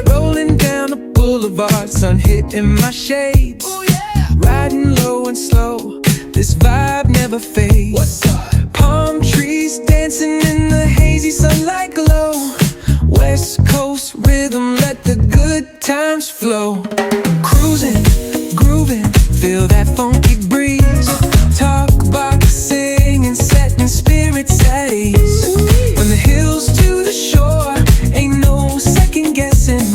Rolling down the boulevard, sun hitting my shades. Riding low and slow, this vibe never fades. What's up? Palm trees dancing in the hazy sunlight glow. West Coast rhythm, let the good times flow. Cruising, grooving, feel that funky breeze. Talk about singing, setting spirits at ease. From the hills to the shore, ain't no second guessing.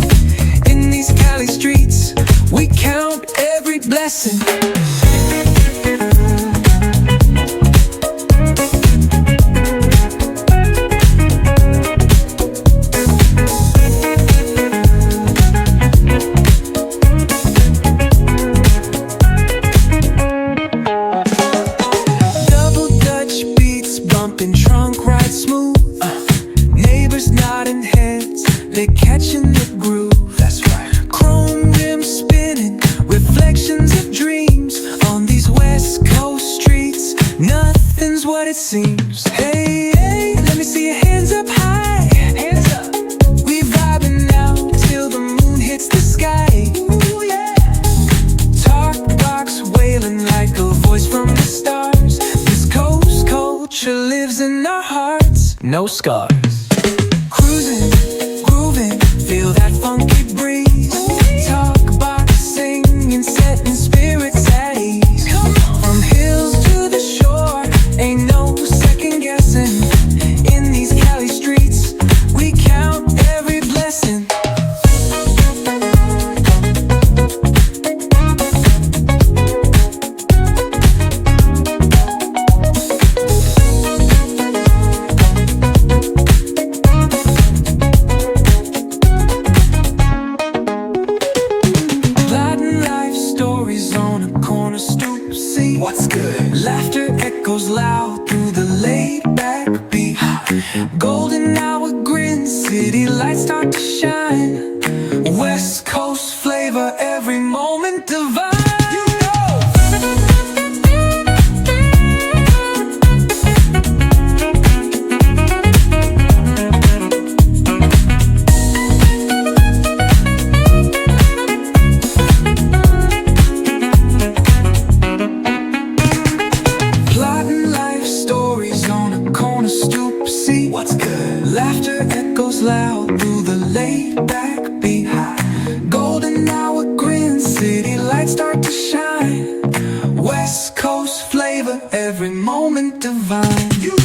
In these Cali streets, we count every blessing. They're catching the groove, that's right. Chrome rims spinning, reflections of dreams. On these West Coast streets, nothing's what it seems. Hey, hey, let me see your hands up high. Hands up. We vibing now till the moon hits the sky. Ooh, yeah. Talk box wailing like a voice from the stars. This coast culture lives in our hearts, no scars. Cruising, grooving, feel that funky breeze. Talk about singing, setting spirits at ease. From hills to the shore, ain't no second guessing. In these Cali streets, we count every blessing. What's good? Laughter echoes loud through the laid-back beat. Golden hour grin, city lights start to shine. West Coast flavor, every moment divine. What's good? Laughter echoes loud through the laid-back beat. Golden hour grin, city lights start to shine. West Coast flavor, every moment divine. You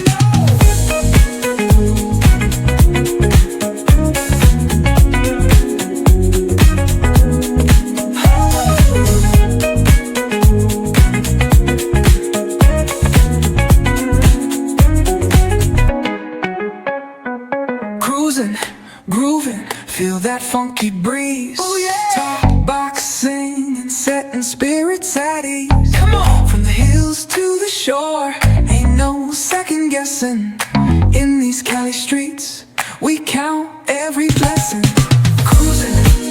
grooving, feel that funky breeze. Oh yeah! Talk boxing and setting spirits at ease. Come on! From the hills to the shore, ain't no second guessing. In these Cali streets, we count every blessing. Cruising,